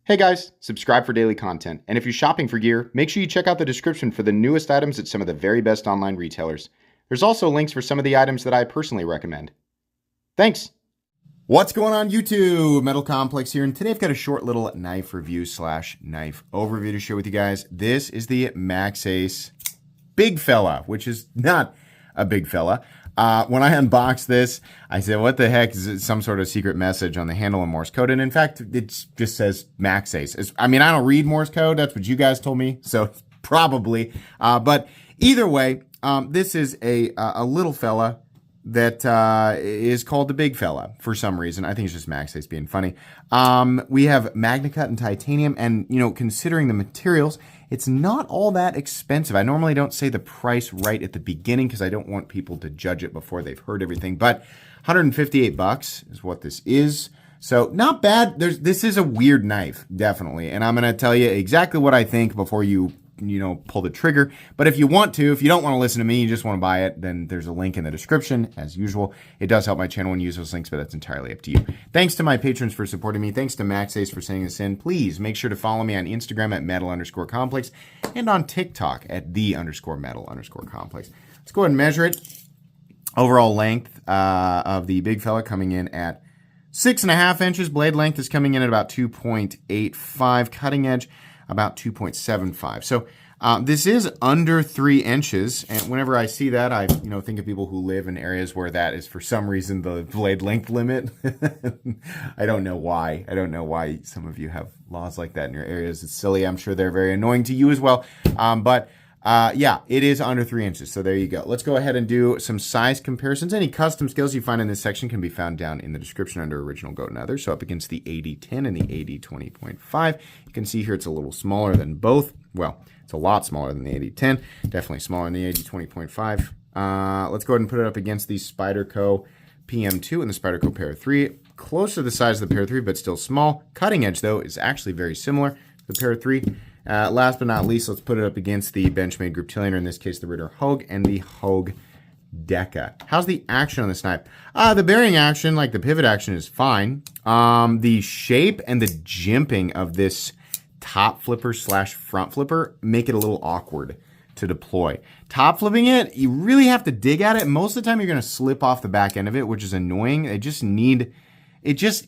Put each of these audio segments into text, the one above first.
Hey guys, subscribe for daily content. And if you're shopping for gear, make sure you check out the description for the newest items at some of the very best online retailers. There's also links for some of the items that I personally recommend. Thanks! What's going on YouTube? Metal Complex here, and today I've got a short little knife review / knife overview to share with you guys. This is the Maxace Big Fella, which is not a big fella. When I unboxed this, I said, what the heck is it? Some sort of secret message on the handle in Morse code? And in fact, it just says Maxace. I mean, I don't read Morse code. That's what you guys told me. So probably. But either way, this is a little fella that is called the Big Fella for some reason. I think it's just Maxace being funny. We have MagnaCut and titanium, and considering the materials, it's not all that expensive. I normally don't say the price right at the beginning because I don't want people to judge it before they've heard everything, but $158 is what this is. So not bad. This is a weird knife, definitely, and I'm going to tell you exactly what I think before you pull the trigger. But if you want to, if you don't want to listen to me, you just want to buy it, then there's a link in the description, as usual. It does help my channel when you use those links, but that's entirely up to you. Thanks to my patrons for supporting me. Thanks to Maxace for sending this in. Please make sure to follow me on Instagram at metal_complex and on TikTok at _metal_complex. Let's go ahead and measure it. Overall length of the Big Fella coming in at 6.5 inches. Blade length is coming in at about 2.85. Cutting edge about 2.75. So this is under 3 inches, and whenever I see that, I think of people who live in areas where that is for some reason the blade length limit. I don't know why. I don't know why some of you have laws like that in your areas. It's silly. I'm sure they're very annoying to you as well. Yeah, it is under 3 inches. So there you go. Let's go ahead and do some size comparisons. Any custom skills you find in this section can be found down in the description under Original Goat and Other. So up against the 8010 and the 8020.5. You can see here it's a little smaller than both. Well, it's a lot smaller than the 8010. Definitely smaller than the 8020.5. Let's go ahead and put it up against the Spyderco PM2 and the Spyderco Para 3. Close to the size of the Para 3, but still small. Cutting edge, though, is actually very similar to the Para 3. Last but not least, let's put it up against the Benchmade Group Tillionaire, in this case the Ritter Hogue and the Hogue Deca. How's the action on this knife? The bearing action, like the pivot action, is fine. The shape and the jimping of this top flipper / front flipper make it a little awkward to deploy. Top flipping it, you really have to dig at it. Most of the time you're going to slip off the back end of it, which is annoying. It just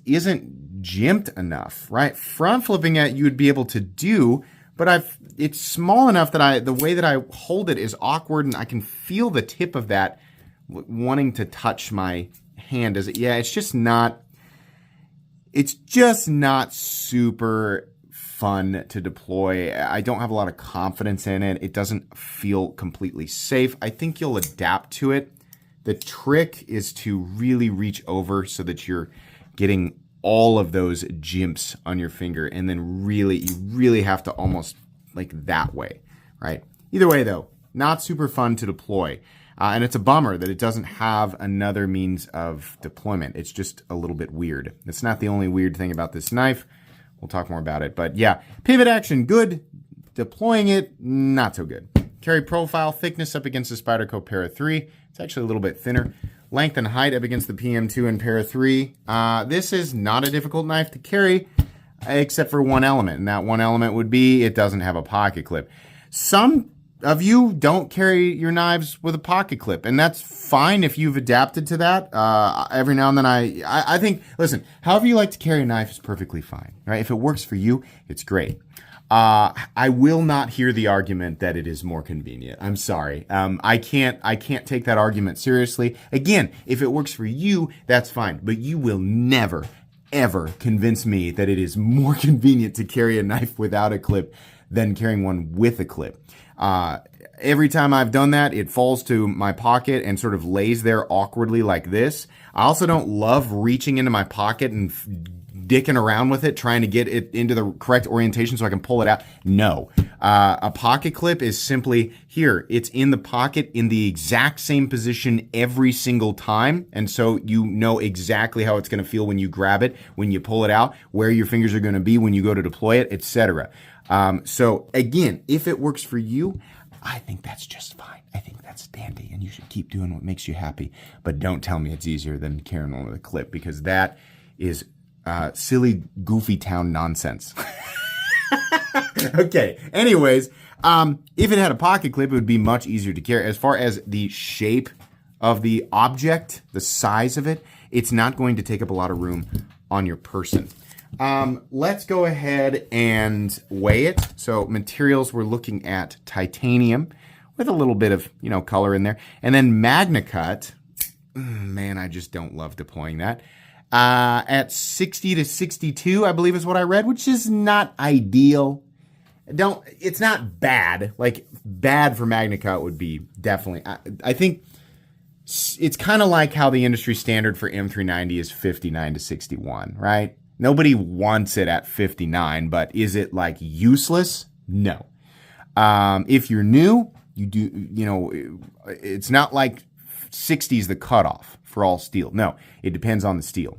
isn't jimped enough, right? Front flipping it, you would be able to do, but it's small enough that the way that I hold it is awkward, and I can feel the tip of that wanting to touch my hand. It's just not super fun to deploy. I don't have a lot of confidence in it. It doesn't feel completely safe. I think you'll adapt to it. The trick is to really reach over so that you're getting all of those jimps on your finger, and then you really have to almost like that way, right? Either way, though, not super fun to deploy. And it's a bummer that it doesn't have another means of deployment. It's just a little bit weird. It's not the only weird thing about this knife. We'll talk more about it. But yeah, pivot action, good. Deploying it, not so good. Carry profile, thickness up against the Spyderco Para 3. It's actually a little bit thinner. Length and height up against the PM2 and Para 3. This is not a difficult knife to carry, except for one element. And that one element would be it doesn't have a pocket clip. Some of you don't carry your knives with a pocket clip, and that's fine if you've adapted to that. Every now and then I think, listen, however you like to carry a knife is perfectly fine, right? If it works for you, it's great. I will not hear the argument that it is more convenient. I'm sorry. I can't take that argument seriously. Again, if it works for you, that's fine. But you will never, ever convince me that it is more convenient to carry a knife without a clip than carrying one with a clip. Every time I've done that, it falls to my pocket and sort of lays there awkwardly like this. I also don't love reaching into my pocket and dicking around with it, trying to get it into the correct orientation so I can pull it out. No. A pocket clip is simply here. It's in the pocket in the exact same position every single time. And so you know exactly how it's going to feel when you grab it, when you pull it out, where your fingers are going to be when you go to deploy it, etc. So again, if it works for you, I think that's just fine. I think that's dandy, and you should keep doing what makes you happy. But don't tell me it's easier than carrying one with a clip, because that is silly, goofy town nonsense. Okay. Anyways, if it had a pocket clip, it would be much easier to carry. As far as the shape of the object, the size of it, it's not going to take up a lot of room on your person. Let's go ahead and weigh it. So materials, we're looking at titanium with a little bit of, color in there. And then MagnaCut, man, I just don't love deploying that. At 60 to 62, I believe is what I read, which is not ideal. It's not bad. Like, bad for MagnaCut would be definitely, I think it's kind of like how the industry standard for M390 is 59 to 61, right? Nobody wants it at 59, but is it like useless? No. If you're new, you do, it's not like 60 is the cutoff for all steel. No, it depends on the steel.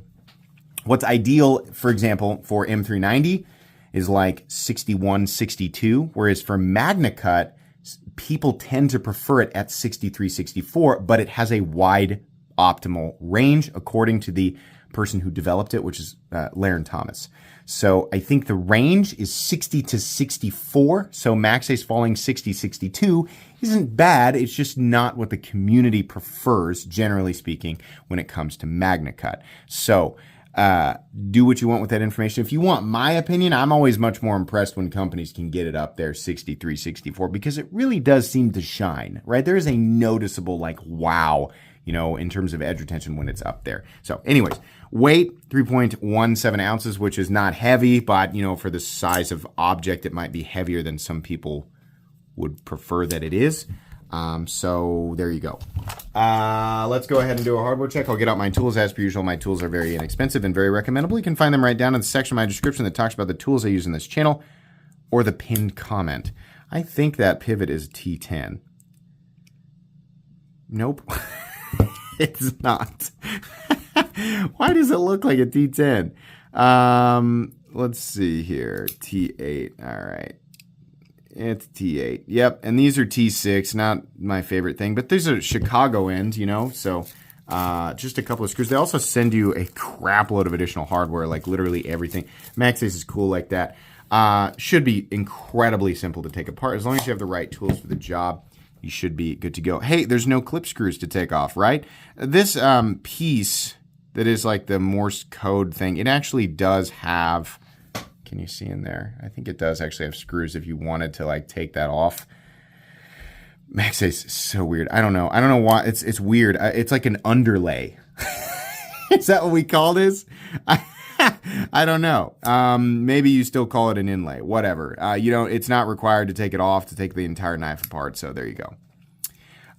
What's ideal, for example, for M390 is like 61, 62, whereas for MagnaCut, people tend to prefer it at 63, 64, but it has a wide optimal range according to the person who developed it, which is Laren Thomas. So I think the range is 60 to 64. So Maxace falling 60, 62 isn't bad. It's just not what the community prefers, generally speaking, when it comes to MagnaCut. So do what you want with that information. If you want my opinion, I'm always much more impressed when companies can get it up there 63, 64, because it really does seem to shine, right? There is a noticeable wow, in terms of edge retention when it's up there. So anyways, weight, 3.17 ounces, which is not heavy, but, for the size of object, it might be heavier than some people would prefer that it is. So there you go. Let's go ahead and do a hardware check. I'll get out my tools as per usual. My tools are very inexpensive and very recommendable. You can find them right down in the section of my description that talks about the tools I use in this channel or the pinned comment. I think that pivot is T10. Nope. It's not. Why does it look like a T10? Let's see here. T8. All right. It's T8. Yep. And these are T6. Not my favorite thing, but these are Chicago end, so just a couple of screws. They also send you a crap load of additional hardware, like literally everything. Maxace is cool like that. Should be incredibly simple to take apart. As long as you have the right tools for the job, you should be good to go. Hey, there's no clip screws to take off, right? This piece that is like the Morse code thing, it actually does have, can you see in there? I think it does actually have screws if you wanted to take that off. Maxace is so weird. I don't know why. It's weird. It's like an underlay. Is that what we call this? I don't know. Maybe you still call it an inlay. Whatever. It's not required to take it off to take the entire knife apart. So there you go.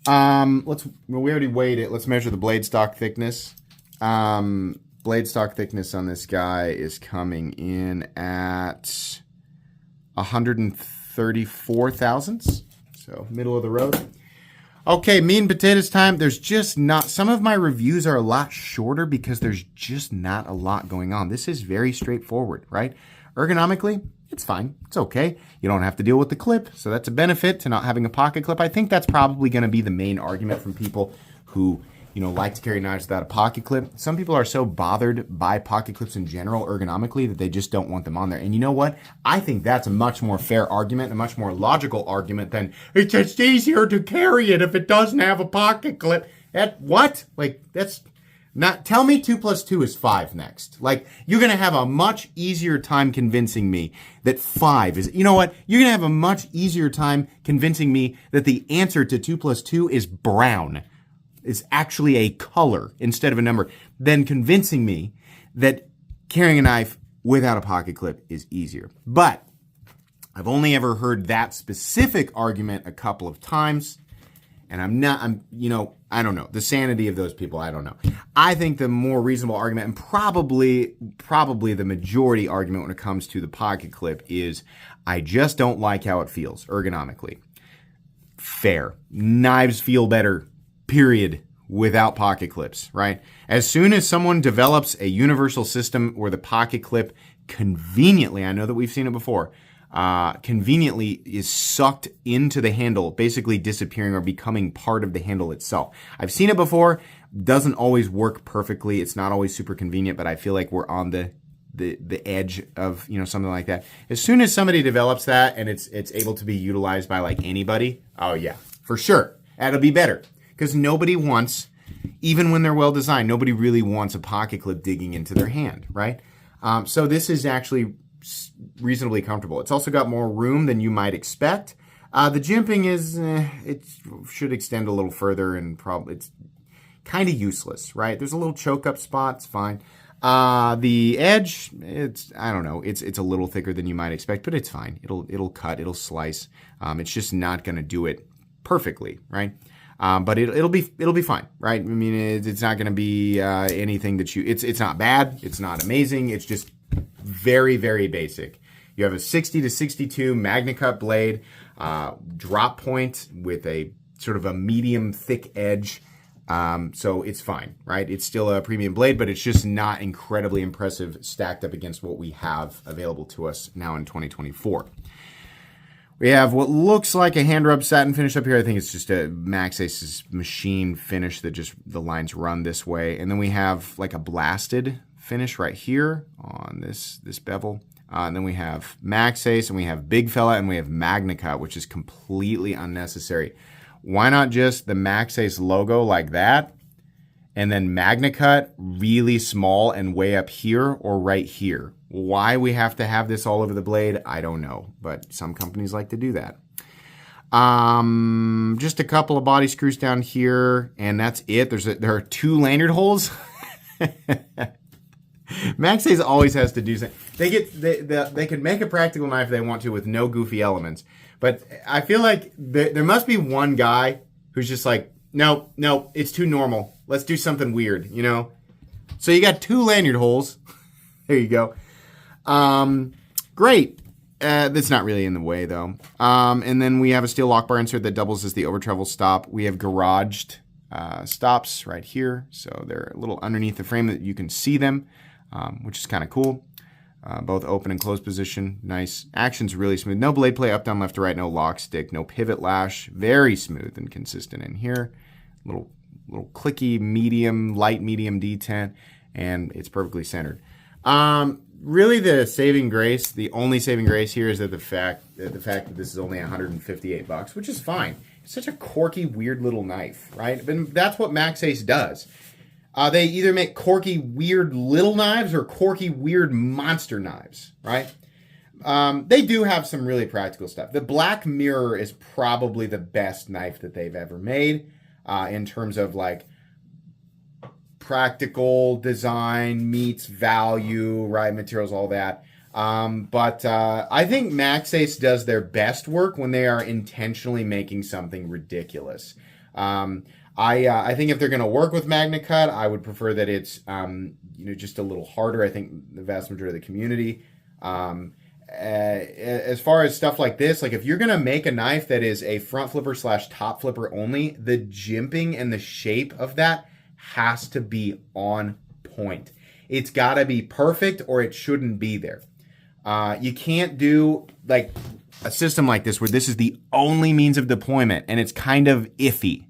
We already weighed it. Let's measure the blade stock thickness. Blade stock thickness on this guy is coming in at 134 thousandths. So middle of the road. Okay, meat and potatoes time. There's just not, some of my reviews are a lot shorter because there's just not a lot going on. This is very straightforward, right? Ergonomically, it's fine. It's okay. You don't have to deal with the clip, so that's a benefit to not having a pocket clip. I think that's probably going to be the main argument from people who, like to carry knives without a pocket clip. Some people are so bothered by pocket clips in general ergonomically that they just don't want them on there. And you know what? I think that's a much more fair argument, a much more logical argument than it's just easier to carry it if it doesn't have a pocket clip. What? That's not, tell me 2 plus 2 is 5 next. You're going to have a much easier time convincing me that 5 is, you're going to have a much easier time convincing me that the answer to 2 plus 2 is brown. Is actually a color instead of a number, then convincing me that carrying a knife without a pocket clip is easier. But I've only ever heard that specific argument a couple of times, and I don't know. The sanity of those people, I don't know. I think the more reasonable argument, and probably the majority argument when it comes to the pocket clip, is I just don't like how it feels ergonomically. Fair. Knives feel better, period, without pocket clips, right? As soon as someone develops a universal system where the pocket clip conveniently, I know that we've seen it before, conveniently is sucked into the handle, basically disappearing or becoming part of the handle itself. I've seen it before, doesn't always work perfectly. It's not always super convenient, but I feel like we're on the the edge of, you know, something like that. As soon as somebody develops that and it's able to be utilized by like anybody, oh yeah, for sure, that'll be better. Because nobody wants, even when they're well designed, nobody really wants a pocket clip digging into their hand, right? So this is actually reasonably comfortable. It's also got more room than you might expect. The jimping is, it should extend a little further, and probably it's kind of useless, right? There's a little choke up spot, it's fine. The edge, I don't know, it's a little thicker than you might expect, but it's fine. It'll cut, it'll slice. It's just not going to do it perfectly, right? But it'll be fine, right? I mean, it's not going to be anything that it's not bad, it's not amazing, it's just very, very basic. You have a 60 to 62 MagnaCut blade, drop point with a sort of a medium thick edge. So it's fine, right? It's still a premium blade, but it's just not incredibly impressive stacked up against what we have available to us now in 2024. We have what looks like a hand rub satin finish up here. I think it's just a Maxace's machine finish that just the lines run this way. And then we have like a blasted finish right here on this bevel. And then we have Maxace, and we have Big Fella, and we have MagnaCut, which is completely unnecessary. Why not just the Maxace logo like that, and then MagnaCut really small and way up here or right here? Why we have to have this all over the blade, I don't know, but some companies like to do that. Just a couple of body screws down here, and that's it. There are 2 lanyard holes. Maxace always has to do something. They could make a practical knife if they want to with no goofy elements, but I feel like there must be one guy who's just like, no, it's too normal. Let's do something weird, you know? So you got 2 lanyard holes. There you go. Great. That's not really in the way though. And then we have a steel lock bar insert that doubles as the over travel stop. We have garaged stops right here. So they're a little underneath the frame that you can see them, which is kind of cool. Both open and closed position. Nice. Action's really smooth. No blade play up, down, left to right. No lock stick. No pivot lash. Very smooth and consistent in here. Little clicky medium, light medium detent, and it's perfectly centered. Really, the only saving grace here is that the fact that this is only $158, which is fine. It's such a quirky, weird little knife, right? But that's what Maxace does. They either make quirky, weird little knives or quirky, weird monster knives, right? They do have some really practical stuff. The Black Mirror is probably the best knife that they've ever made in terms of like practical design meets value, right? Materials, all that. But I think Maxace does their best work when they are intentionally making something ridiculous. I think if they're going to work with MagnaCut, I would prefer that it's just a little harder. I think the vast majority of the community. As far as stuff like this, like if you're going to make a knife that is a front flipper / top flipper only, the jimping and the shape of that has to be on point. It's got to be perfect or it shouldn't be there. You can't do like a system like this where this is the only means of deployment and it's kind of iffy,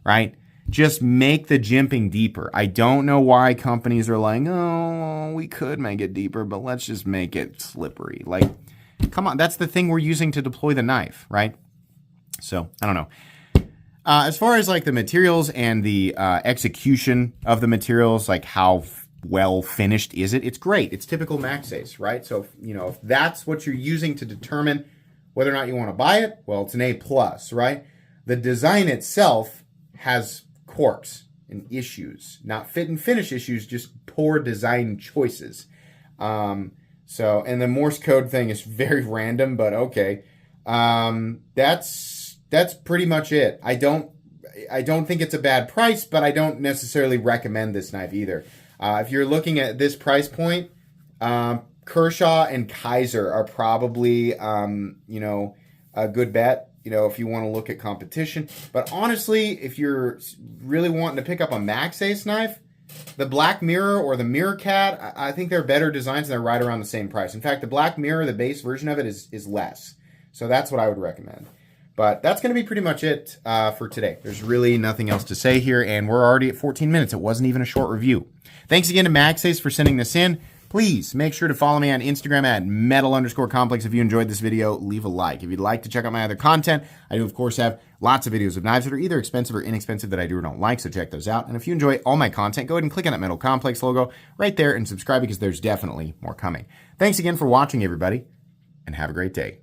right? Just make the jimping deeper. I don't know why companies are like, oh, we could make it deeper, but let's just make it slippery. Like, come on, that's the thing we're using to deploy the knife, right? So, I don't know. As far as like the materials and the execution of the materials, like how well finished is it? It's great. It's typical Maxace, right? So, if that's what you're using to determine whether or not you want to buy it, well, it's an A+, right? The design itself has quirks and issues, not fit and finish issues, just poor design choices. And the Morse code thing is very random, but okay. That's pretty much it. I don't think it's a bad price, but I don't necessarily recommend this knife either. If you're looking at this price point, Kershaw and Kaiser are probably, a good bet, if you want to look at competition. But honestly, if you're really wanting to pick up a Maxace knife, the Black Mirror or the Mirror Cat, I think they're better designs and they're right around the same price. In fact, the Black Mirror, the base version of it is less. So that's what I would recommend. But that's going to be pretty much it for today. There's really nothing else to say here, and we're already at 14 minutes. It wasn't even a short review. Thanks again to Maxace for sending this in. Please make sure to follow me on Instagram at metal_complex. If you enjoyed this video, leave a like. If you'd like to check out my other content, I do, of course, have lots of videos of knives that are either expensive or inexpensive that I do or don't like, so check those out. And if you enjoy all my content, go ahead and click on that Metal Complex logo right there and subscribe because there's definitely more coming. Thanks again for watching, everybody, and have a great day.